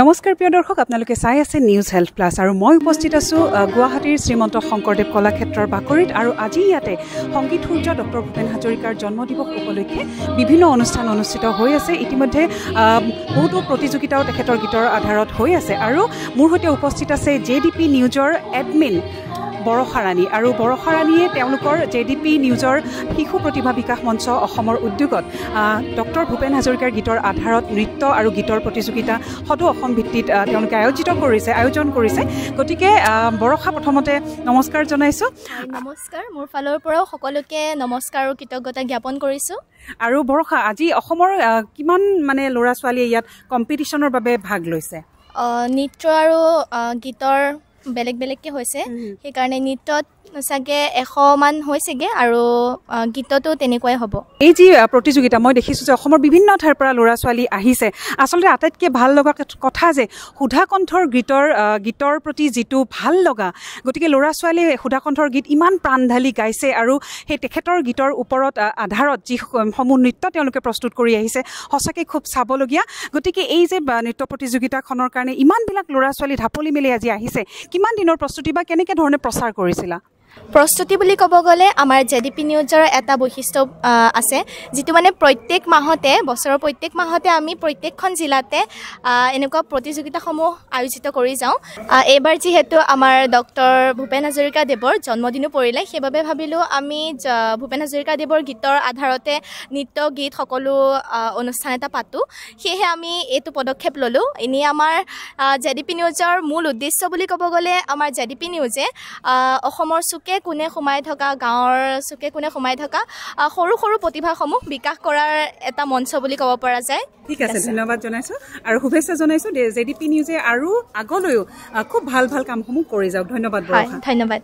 নমস্কাৰ প্ৰিয় দৰ্শক, আপোনালোকে চাই আছে নিউজ হেল্থ প্লাছ আৰু মই উপস্থিত আছোঁ গুৱাহাটীৰ শ্ৰীমন্ত শংকৰদেৱ কলাক্ষেত্ৰৰ বাকৰিত। আৰু আজি ইয়াতে সংগীত সূৰ্য ডক্টৰ ভূপেন হাজৰিকাৰ জন্মদিৱস উপলক্ষে বিভিন্ন অনুষ্ঠান অনুষ্ঠিত হৈ আছে। ইতিমধ্যে বহুতো প্ৰতিযোগিতাও তেখেতৰ গীতৰ আধাৰত হৈ আছে। আৰু মোৰ সৈতে উপস্থিত আছে JDP নিউজৰ এডমিন বৰষা ৰাণী, আৰু বৰষা ৰাণীয়ে তেওঁলোকৰ JDP নিউজৰ শিশু প্ৰতিভা বিকাশ মঞ্চ অসমৰ উদ্যোগত ডক্টৰ ভূপেন হাজৰিকাৰ গীতৰ আধাৰত নৃত্য আৰু গীতৰ প্ৰতিযোগিতা সদৌ অসম ভিত্তিত তেওঁলোকে আয়োজন কৰিছে। গতিকে বৰষা, প্ৰথমতে নমস্কাৰ জনাইছোঁ। নমস্কাৰ, মোৰ ফালৰ পৰাও সকলোকে নমস্কাৰ আৰু কৃতজ্ঞতা জ্ঞাপন কৰিছোঁ। আৰু বৰষা, আজি অসমৰ কিমান ল'ৰা ছোৱালীয়ে ইয়াত কম্পিটিশ্যনৰ বাবে ভাগ লৈছে? নৃত্য আৰু গীতৰ বেলেগ বেলেগকৈ হৈছে, সেইকাৰণে নৃত্যত চাগে 100 মান হৈছেগৈ আৰু গীততো তেনেকুৱাই হ'ব। এই যি প্ৰতিযোগিতা মই দেখিছোঁ যে অসমৰ বিভিন্ন ঠাইৰ পৰা ল'ৰা ছোৱালী আহিছে, আচলতে আটাইতকৈ ভাল লগা কথা যে সুধাকণ্ঠৰ গীতৰ প্ৰতি যিটো ভাল লগা, গতিকে ল'ৰা ছোৱালীয়ে সুধাকণ্ঠৰ গীত ইমান প্ৰাণ ঢালি গাইছে আৰু সেই তেখেতৰ গীতৰ ওপৰত আধাৰত যিসমূহ নৃত্য তেওঁলোকে প্ৰস্তুত কৰি আহিছে, সঁচাকৈ খুব চাবলগীয়া। গতিকে এই যে নৃত্য প্ৰতিযোগিতাখনৰ কাৰণে ইমানবিলাক ল'ৰা ছোৱালী ঢাপলি মেলি আজি আহিছে, কিমান দিনৰ প্ৰস্তুতি বা কেনেকৈ ধৰণে প্ৰচাৰ কৰিছিলা? প্ৰস্তুতি বুলি ক'ব গ'লে আমাৰ JDP নিউজৰ এটা বৈশিষ্ট্য আছে, যিটো প্ৰত্যেক মাহতে, বছৰৰ প্ৰত্যেক মাহতে আমি প্ৰত্যেকখন জিলাতে এনেকুৱা প্ৰতিযোগিতাসমূহ আয়োজিত কৰি যাওঁ। এইবাৰ যিহেতু আমাৰ ডক্টৰ ভূপেন হাজৰিকা দেৱৰ জন্মদিনো পৰিলে, সেইবাবে ভাবিলোঁ আমি ভূপেন হাজৰিকা দেৱৰ গীতৰ আধাৰতে নৃত্য গীত সকলো অনুষ্ঠান এটা পাতোঁ। সেয়েহে আমি এইটো পদক্ষেপ ল'লোঁ। এনেই আমাৰ JDP নিউজৰ মূল উদ্দেশ্য বুলি ক'ব গ'লে আমাৰ JDP নিউজে অসমৰ চুকে কোণে সোমাই থকা, গাঁৱৰ চুকে কোণে সোমাই থকা সৰু সৰু প্ৰতিভাসমূহ বিকাশ কৰাৰ এটা মঞ্চ বুলি ক'ব পৰা যায়। ঠিক আছে, ধন্যবাদ জনাইছোঁ আৰু শুভেচ্ছা জনাইছোঁ। JDP নিউজে আৰু আগলৈও খুব ভাল ভাল কামসমূহ কৰি যাওক। ধন্যবাদ বৰষা। ধন্যবাদ।